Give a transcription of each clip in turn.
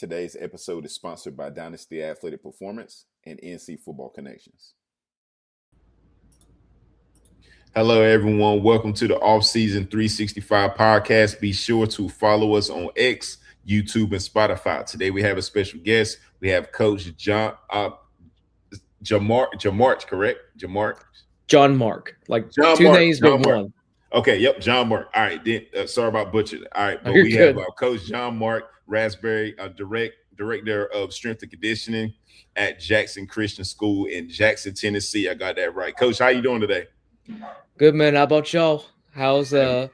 Today's episode is sponsored by Dynasty Athletic Performance and NC Football Connections. Hello, everyone. Welcome to the Off-Season 365 podcast. Be sure to follow us on X, YouTube, and Spotify. Today, we have a special guest. We have Coach Jonmarch, correct? Jonmarch, like two names, but one. Okay, yep, Jonmarch. All right, then, sorry about butchering. All right, but You're we good. have Coach Jonmarch, Rasberry, director of strength and conditioning at Jackson Christian School in Jackson, Tennessee. I got that right. Coach, how you doing today? Good, man. How about y'all? How's the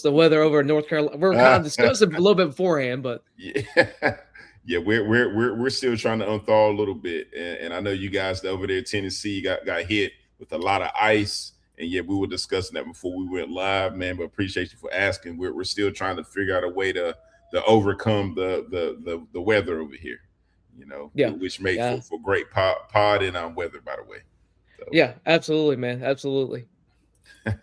weather over in North Carolina? We were kind of discussing a little bit beforehand, but yeah, we're still trying to unthaw a little bit, and I know you guys over there in Tennessee got hit with a lot of ice, and yeah, we were discussing that before we went live, man. But appreciate you for asking. We're still trying to figure out a way to overcome the weather over here, which made for great pod and weather, by the way. So. Yeah, absolutely, man, absolutely. All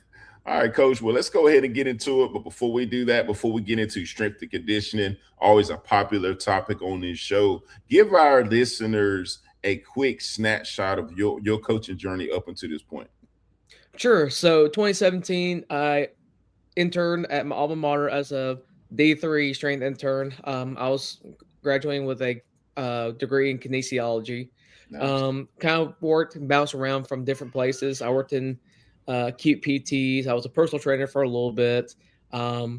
right, Coach. Well, let's go ahead and get into it. But before we do that, before we get into strength and conditioning, always a popular topic on this show, give our listeners a quick snapshot of your coaching journey up until this point. Sure. So 2017, I interned at my alma mater as a D3 strength intern. I was graduating with a degree in kinesiology. Nice. Kind of worked and bounced around from different places. I worked in acute PTs. I was a personal trainer for a little bit. I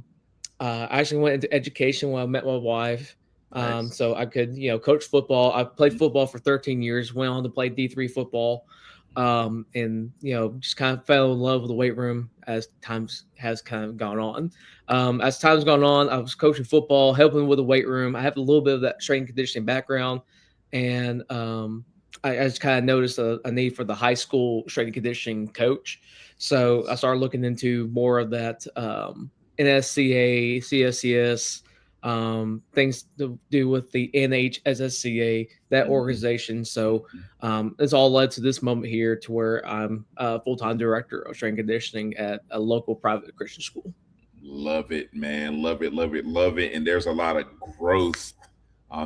actually went into education when I met my wife. Nice. So I could, coach football. I played football for 13 years, went on to play D3 football. And just kind of fell in love with the weight room as times has kind of gone on. As time's gone on, I was coaching football, helping with the weight room. I have a little bit of that strength and conditioning background, and I just kind of noticed a need for the high school strength and conditioning coach. So I started looking into more of that NSCA, CSCS, things to do with the NHSSCA, that organization. So it's all led to this moment here to where I'm a full-time director of strength and conditioning at a local private Christian school. Love it, man. Love it. And there's a lot of growth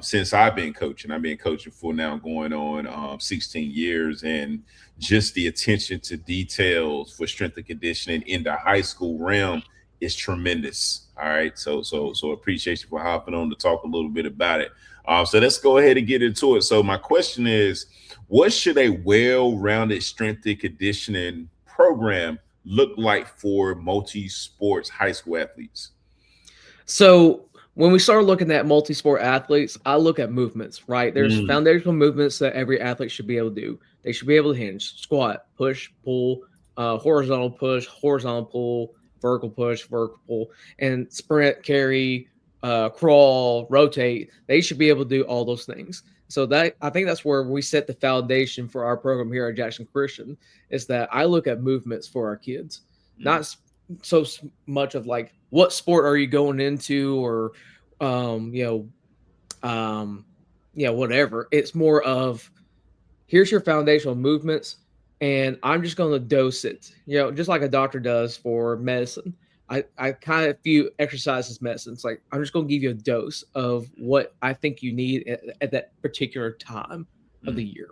since I've been coaching. I've been coaching for now going on 16 years, and just the attention to details for strength and conditioning in the high school realm is tremendous. All right. So appreciate you for hopping on to talk a little bit about it. So let's go ahead and get into it. So my question is, what should a well-rounded strength and conditioning program look like for multi-sports high school athletes? So when we start looking at multi-sport athletes, I look at movements, right? There's foundational movements that every athlete should be able to do. They should be able to hinge, squat, push, pull, horizontal push, horizontal pull, vertical push, vertical pull, and sprint, carry, crawl, rotate. They should be able to do all those things. So I think that's where we set the foundation for our program here at Jackson Christian, is that I look at movements for our kids, not so much of like, what sport are you going into, or whatever. It's more of, here's your foundational movements, and I'm just going to dose it, just like a doctor does for medicine. I kind of view exercise as medicine. It's like, I'm just going to give you a dose of what I think you need at that particular time of the year,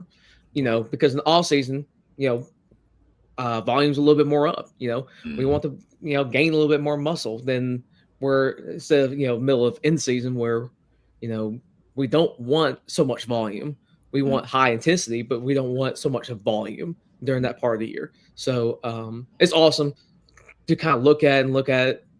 because in the off season, volume's a little bit more up. We want to, gain a little bit more muscle than we're, instead of, middle of in season where, we don't want so much volume. We want high intensity, but we don't want so much of volume during that part of the year. So it's awesome to kind of look at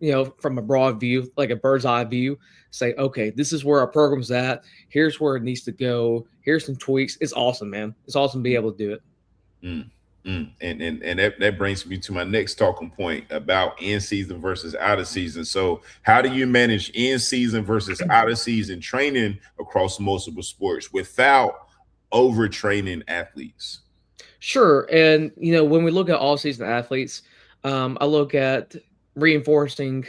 it, from a broad view, like a bird's eye view, say, okay, this is where our program's at. Here's where it needs to go. Here's some tweaks. It's awesome, man. It's awesome to be able to do it. And that brings me to my next talking point about in season versus out of season. So how do you manage in season versus out of season training across multiple sports without overtraining athletes? Sure. And, when we look at all season athletes, I look at reinforcing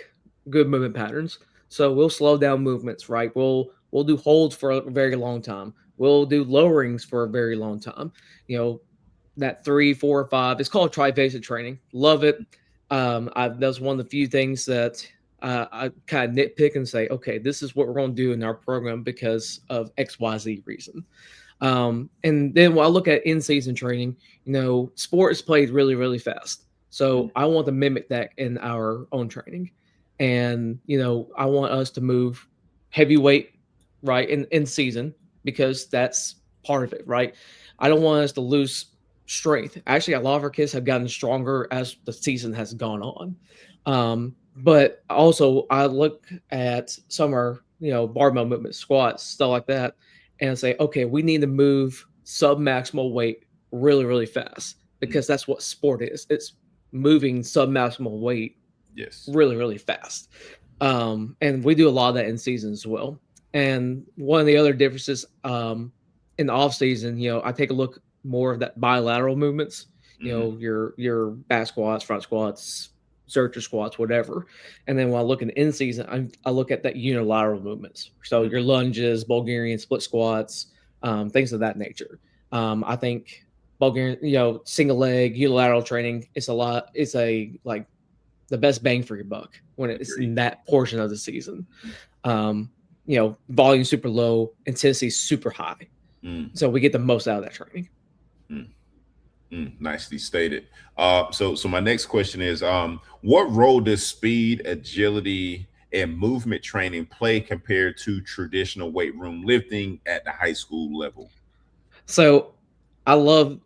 good movement patterns. So we'll slow down movements, right? We'll do holds for a very long time. We'll do lowerings for a very long time. That 3, 4, 5. It's called triphasic training. Love it. That's one of the few things that I kind of nitpick and say, okay, this is what we're going to do in our program because of XYZ reason. And then when I look at in-season training, sport is played really, really fast. So Mm, I want to mimic that in our own training. And, I want us to move heavyweight, right, in season because that's part of it, right? I don't want us to lose strength. Actually, a lot of our kids have gotten stronger as the season has gone on. But also, I look at some of our, barbell movements, squats, stuff like that, and say, okay, we need to move sub maximal weight really, really fast mm. because that's what sport is. It's moving sub maximal weight Yes. really, really fast. And we do a lot of that in season as well. And one of the other differences in the off season, I take a look more of that bilateral movements, Hmm. your back squats, front squats, searcher squats, whatever. And then when I look in season, I look at that unilateral movements. So your lunges, Bulgarian split squats, things of that nature. I think Bulgarian, single leg unilateral training is a lot. It's a like the best bang for your buck when it's Agreed. in that portion of the season. Volume super low, intensity super high. Mm, So we get the most out of that training. mm, nicely stated. So my next question is, what role does speed, agility, and movement training play compared to traditional weight room lifting at the high school level? So I love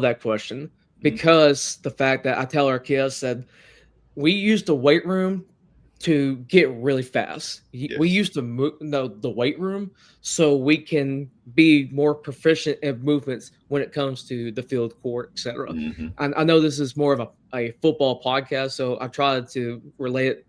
that question Mm, because the fact that I tell our kids said we use the weight room to get really fast. We yes. used to move the weight room so we can be more proficient in movements when it comes to the field, court, etc. Hmm. I know this is more of a football podcast, so I tried to relate it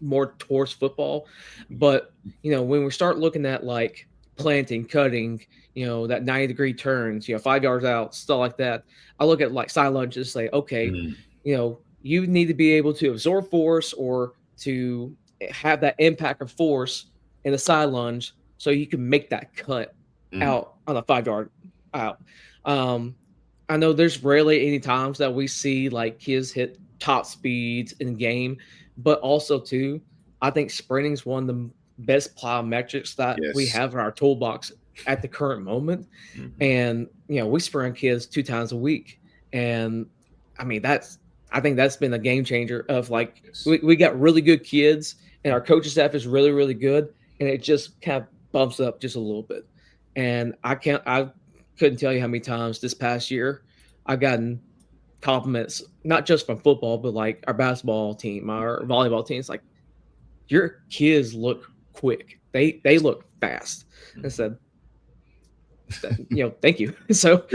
more towards football. But when we start looking at like planting, cutting, that 90-degree turns, 5 yards out, stuff like that, I look at like side lunges, say, okay, Mm, you need to be able to absorb force or to have that impact of force in the side lunge so you can make that cut mm, out on a 5 yard out. Um, I know there's rarely any times that we see like kids hit top speeds in game, but also too, I think sprinting is one of the best plyometrics that we yes. have in our toolbox at the current moment. Hmm. And we sprint kids 2 times a week, and I mean I think that's been a game changer. Of like Yes. we got really good kids, and our coaching staff is really really good, and it just kind of bumps up just a little bit. And I couldn't tell you how many times this past year I've gotten compliments, not just from football, but like our basketball team, our volleyball team. It's like your kids look quick. They look fast. I Mhm. said, thank you. So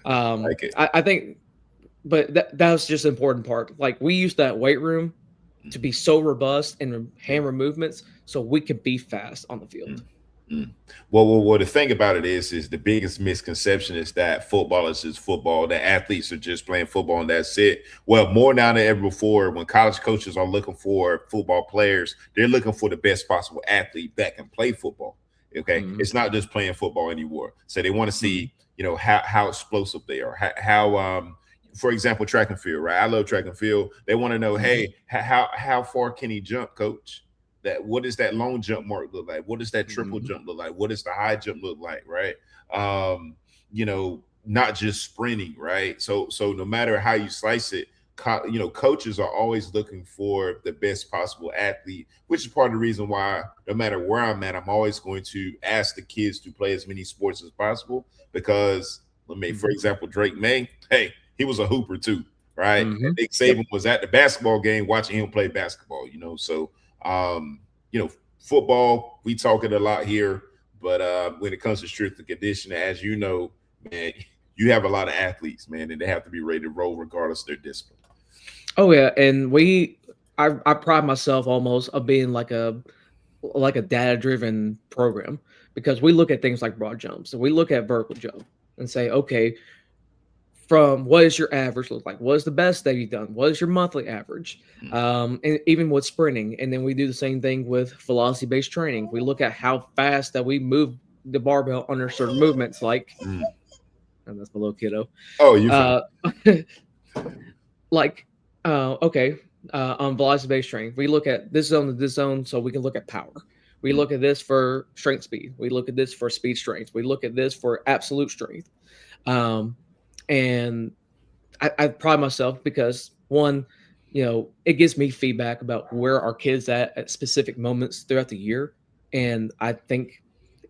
um, Like it. I think, but that was just an important part. Like we use that weight room to Mhm. be so robust and Yeah. hammer movements, so we can be fast on the field. Mm, mm. Well, the thing about it is the biggest misconception is that football is just football, that athletes are just playing football and that's it. Well, more now than ever before, when college coaches are looking for football players, they're looking for the best possible athlete that can play football. Okay, Mhm, it's not just playing football anymore. So they want to mhm, see, how explosive they are, how for example, track and field, right? I love track and field. They want to know, mhm, hey, how far can he jump, coach? That what does that long jump mark look like? What does that triple mhm, jump look like? What does the high jump look like? Right. Not just sprinting, right? So no matter how you slice it, coaches are always looking for the best possible athlete, which is part of the reason why no matter where I'm at, I'm always going to ask the kids to play as many sports as possible. Because let me, for mhm, example, Drake May, hey, he was a hooper too, right? And mhm. Nick Yep. Saban was at the basketball game watching him play basketball, so um, football, we talk it a lot here, but when it comes to strength and conditioning, as you know, man, you have a lot of athletes, man, and they have to be ready to roll regardless of their discipline. Oh yeah, and I pride myself almost of being like a data driven program because we look at things like broad jumps and we look at vertical jump and say, okay, from what does your average look like? What is the best that you've done? What is your monthly average? Mm, And even with sprinting, and then we do the same thing with velocity based training. We look at how fast that we move the barbell under certain movements, like, mm. and that's my little kiddo. Oh, you fine? Uh, like, okay. on velocity based strength. We look at this zone to this zone so we can look at power. We Mm, look at this for strength speed. We look at this for speed strength. We look at this for absolute strength. Um, and I pride myself because one, it gives me feedback about where our kids at specific moments throughout the year. And I think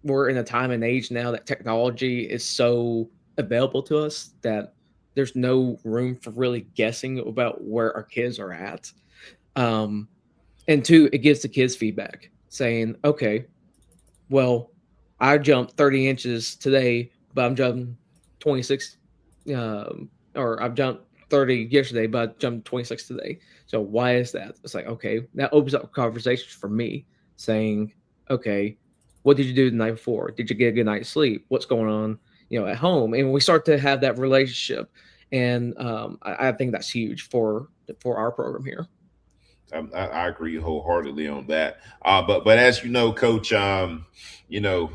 we're in a time and age now that technology is so available to us that there's no room for really guessing about where our kids are at. Um, and two, it gives the kids feedback saying, okay, well, I jumped 30 inches today, but I'm jumping 26, or I've jumped 30 yesterday, but I jumped 26 today. So why is that? It's like, okay, that opens up conversations for me saying, okay, what did you do the night before? Did you get a good night's sleep? What's going on, at home? And we start to have that relationship. And I think that's huge for our program here. I agree wholeheartedly on that. But as you know, Coach, you know,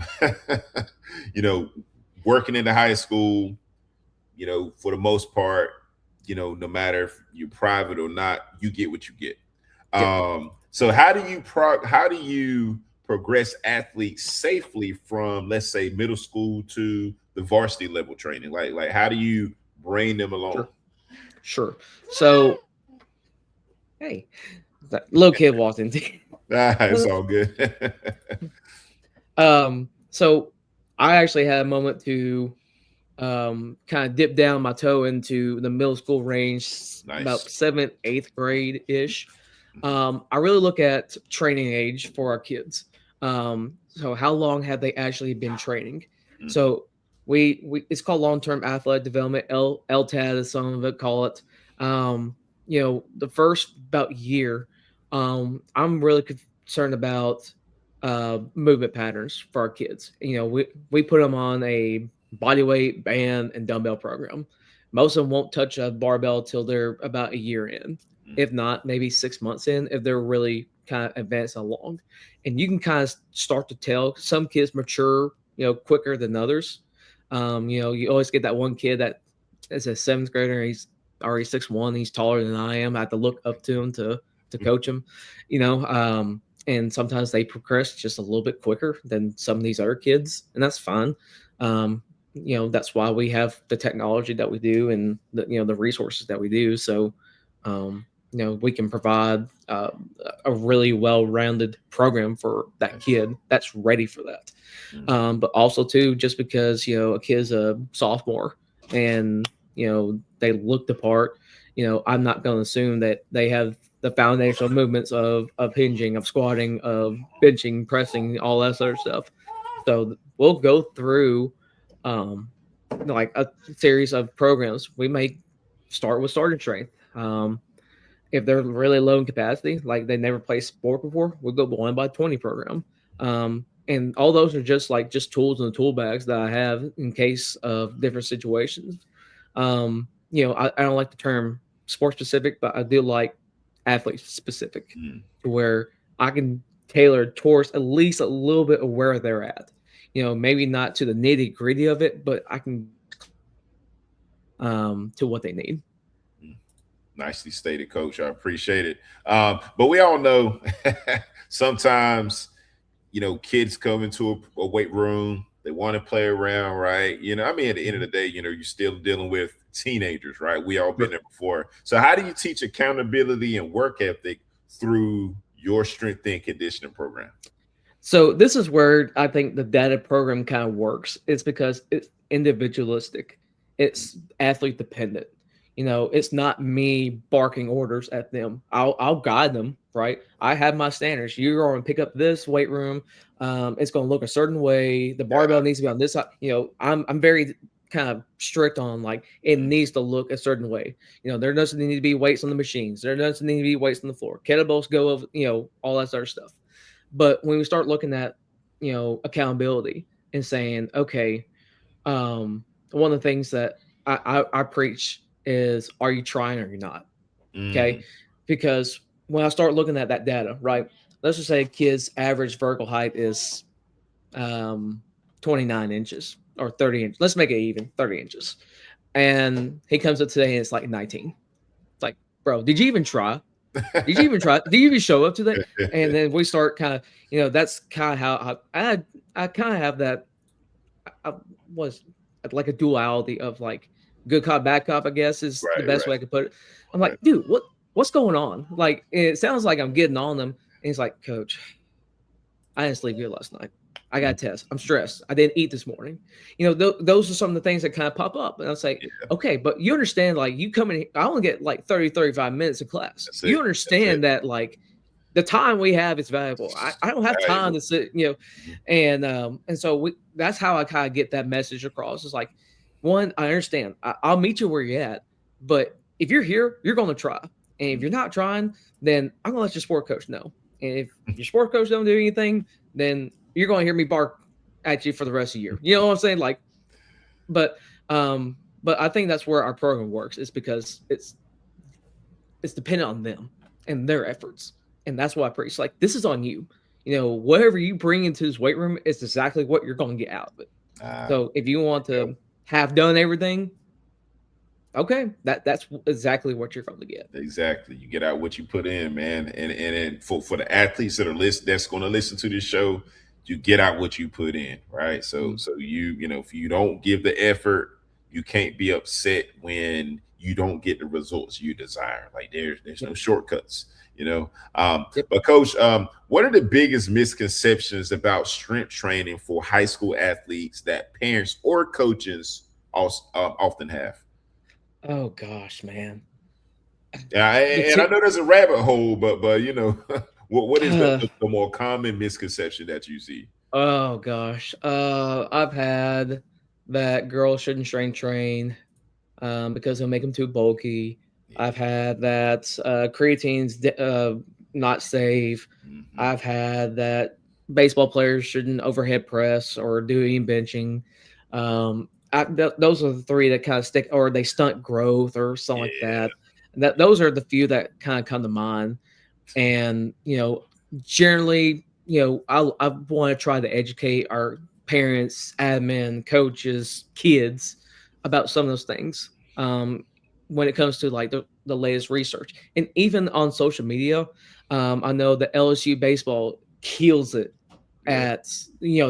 you know, working in the high school, for the most part, no matter if you're private or not, you get what you get. Yep, So how do you progress athletes safely from, let's say, middle school to the varsity level training? Like how do you bring them along? sure, sure. So, hey, that little kid walked in. It's all good. So I actually had a moment to kind of dip down my toe into the middle school range, Nice. about seventh, eighth grade ish. I really look at training age for our kids. So how long have they actually been training? Mhm. So we it's called long term athletic development, LTAD as some of it call it. The first about year, I'm really concerned about movement patterns for our kids. We put them on a body weight, band, and dumbbell program. Most of them won't touch a barbell till they're about a year in, Mm, if not maybe 6 months in, if they're really kind of advanced along. And you can kind of start to tell some kids mature, quicker than others. You always get that one kid that is a seventh grader. He's already 6'1". He's taller than I am. I have to look up to him to mm, coach him. And sometimes they progress just a little bit quicker than some of these other kids, and that's fine. Um, that's why we have the technology that we do and the resources that we do. So, we can provide a really well-rounded program for that nice. kid that's ready for that. Mm, But also too, just because a kid's a sophomore and they look the part, I'm not going to assume that they have the foundational movements of hinging, of squatting, of benching, pressing, all that sort of stuff. So we'll go through like a series of programs. We may start with starting strength. If they're really low in capacity, like they never played sport before, we'll go 1 by 20 program. And all those are just tools in the tool bags that I have in case of different situations. I don't like the term sport specific, but I do like athlete specific, mm. to where I can tailor towards at least a little bit of where they're at. Maybe not to the nitty gritty of it, but I can get as close as possible to what they need. Mm. Nicely stated, Coach. I appreciate it. But we all know sometimes, kids come into a weight room, they want to play around, right? I mean, at the end of the Mhm. day, you're still dealing with teenagers, right? We all been Sure. there before. So, how do you teach accountability and work ethic through your strength and conditioning program? So this is where I think the data program kind of works. It's because it's individualistic. It's athlete dependent. It's not me barking orders at them. I'll guide them, right? I have my standards. You're going to pick up this weight room. It's going to look a certain way. The barbell needs to be on this side. I'm very kind of strict on like it Mm, needs to look a certain way. There doesn't need to be weights on the machines. There doesn't need to be weights on the floor. Kettlebells go over, all that sort of stuff. But when we start looking at, accountability and saying, okay, one of the things that I preach is, are you trying or you're not? Okay. mm, Because when I start looking at that data, right, let's just say a kid's average vertical height is um, 29 inches or 30 inches. Let's make it even 30 inches. And he comes up today and it's like 19. It's like, bro, did you even try? Did you even try? Did you even show up to that? And then we start kind of, that's kind of how I kind of have that. I was like a duality of like good cop, bad cop. I guess is the Right, best way I right, could put it. I'm right. like, dude, what's going on? Like, it sounds like I'm getting on them. And he's like, Coach, I didn't sleep good last night. I got Mhm. a test. I'm stressed. I didn't eat this morning. Those are some of the things that kind of pop up. And I was like, Yeah, okay, but you understand, like, you come in, I only get like 30, 35 minutes of class. that's You it. That's it. understand that, like, the time we have is valuable. I don't have time Valuable. to sit, Mhm. and so that's how I kind of get that message across. It's like, one, I understand. I'll meet you where you're at, but if you're here, you're going to try. And if Mhm. you're not trying, then I'm going to let your sport coach know. And if your sport coach don't do anything, then you're going to hear me bark at you for the rest of the year. You know what I'm saying? Like, but but I think that's where our program works, is because it's dependent on them and their efforts. And that's why I preach. Like, this is on you. Whatever you bring into this weight room is exactly what you're going to get out of it. Ah, So if you want there you to have done everything, okay, that's exactly what you're going to get. go. Exactly. You get out what you put in, man. And for the athletes that are that's going to listen to this show, you get out what you put in, right? So Mm. so if you don't give the effort, you can't be upset when you don't get the results you desire. Like, there's Yep. no shortcuts, you know. Yep. But coach, what are the biggest misconceptions about strength training for high school athletes that parents or coaches also, often have? Oh gosh, man. Yeah, The and I two, know there's a rabbit hole, but what is uh, the more common misconception that you see? oh gosh. I've had that girls shouldn't strength train because it'll make them too bulky. I've Yeah. had that creatine's not safe. Hmm. I've had that baseball players shouldn't overhead press or do any benching. Those are the three that kind of stick, or they stunt growth or something like Yeah. that. That those are the few that kind of come to mind. And generally, I want to try to educate our parents, admin, coaches, kids about some of those things, when it comes to like the latest research. And even on social media, I know that LSU baseball kills it Yeah. at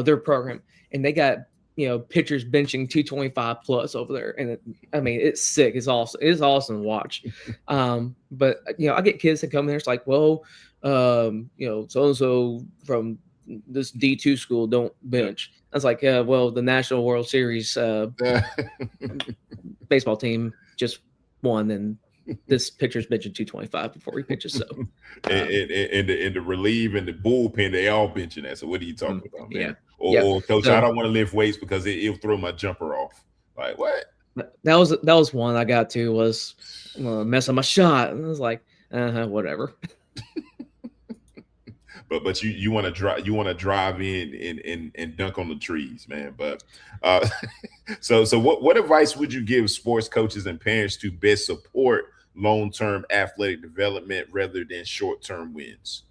their program, and they got pitchers benching 225 plus over there. And I mean, it's sick. It's awesome to watch. But I get kids that come in there. It's like, well, so and so from this D2 school don't Yeah. bench. I was like, yeah, well, the National World Series baseball team just won, and this pitcher's benching 225 before he pitches. So, um, And the relieve and the bullpen, they all benching that. So what are you talking about, yeah, man? yeah. Or coach, I So don't want to lift weights because it'll throw my jumper off. Like, what? that was one I got to, was messing my shot, and I was like, whatever. But you want to drive in and dunk on the trees, man. But uh so what advice would you give sports coaches and parents to best support long-term athletic development rather than short-term wins?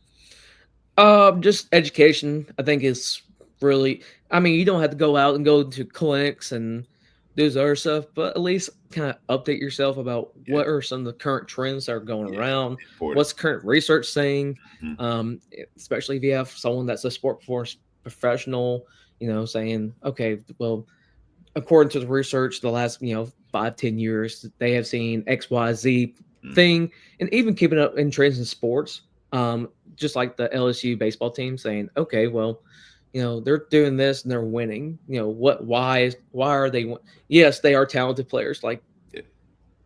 Just education, I think, is really. I mean, you don't have to go out and go to clinics and do this other stuff, but at least kind of update yourself about Yeah, what are some of the current trends that are going yeah, around. important. What's current research saying? Mhm. Especially if you have someone that's a sport force professional, saying, okay, well, according to the research, the last 5-10 years, they have seen XYZ Mhm. thing. And even keeping up in trends in sports, just like the LSU baseball team saying, okay, well, they're doing this and they're winning. Why are they yes, they are talented players, like, Yeah.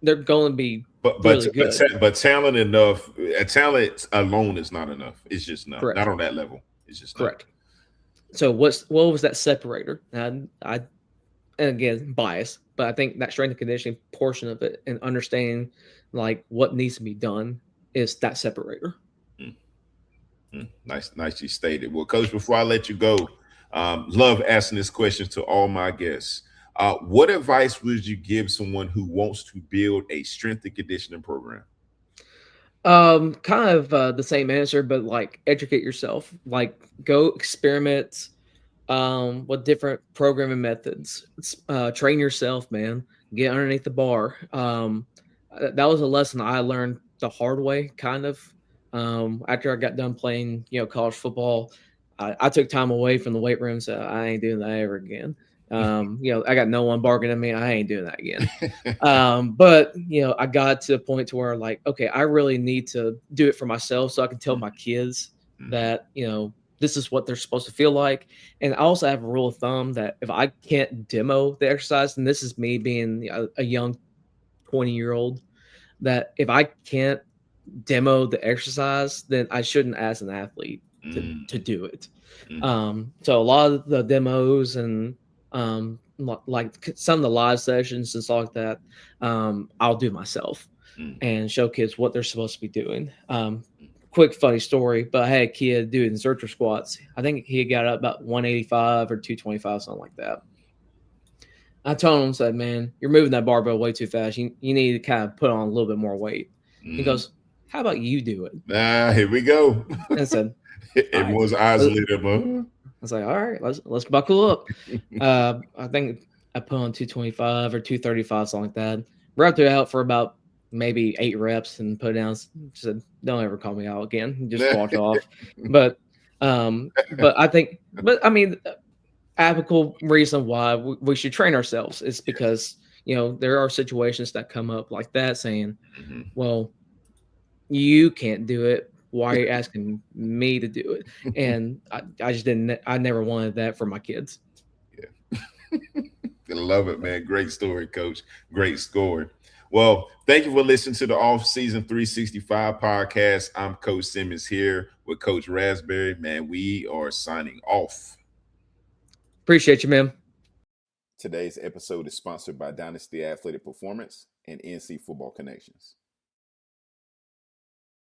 they're going to be But really good. talent enough. Talent alone is not enough. It's just not Correct. on that level. It's just not. Correct. So what was that separator? And and again, bias, but I think that strength and conditioning portion of it and understanding like what needs to be done is that separator. Mm. Nicely stated. Well, coach, before I let you go, love asking this question to all my guests. What advice would you give someone who wants to build a strength and conditioning program? Kind of the same answer, but like educate yourself. Like, go experiment with different programming methods. Train yourself, man. Get underneath the bar. That was a lesson I learned the hard way, kind of. After I got done playing, college football, I took time away from the weight room, so I ain't doing that ever again. I got no one barking at me. I ain't doing that again. But I got to a point to where like, okay, I really need to do it for myself so I can tell my kids Mhm. that this is what they're supposed to feel like. And I also have a rule of thumb that if I can't demo the exercise, and this is me being a young 20-year-old, that if I can't demo the exercise, then I shouldn't ask an athlete to Mhm. do it. Mhm. So a lot of the demos and like some of the live sessions and stuff like that, I'll do myself Mhm. and show kids what they're supposed to be doing. Quick funny story, but I had a kid doing zercher squats. I think he got up about 185 or 225, something like that. I told him, said, man, you're moving that barbell way too fast. You need to kind of put on a little bit more weight. He Mhm. goes, how about you do it? Ah, here we go. And I said, all right. Everyone's eyes I lit up. Huh? was like, all right, let's buckle up. I think I put on 225 or 235, something like that. Wrapped it out for about maybe 8 reps and put it down. Said, don't ever call me out again. Just walked off. But I think, but I mean, applicable reason why we should train ourselves is Yes. because there are situations that come up like that, saying, Mhm. well, you can't do it, why are you asking me to do it? And I just didn't, I never wanted that for my kids. Yeah. I love it, man. Great story, coach. Great score. Well, thank you for listening to the Off Season 365 podcast. I'm Coach Simmons here with Coach Rasberry. Man, we are signing off. Appreciate you, man. Today's episode is sponsored by Dynasty Athletic Performance and NC Football Connections.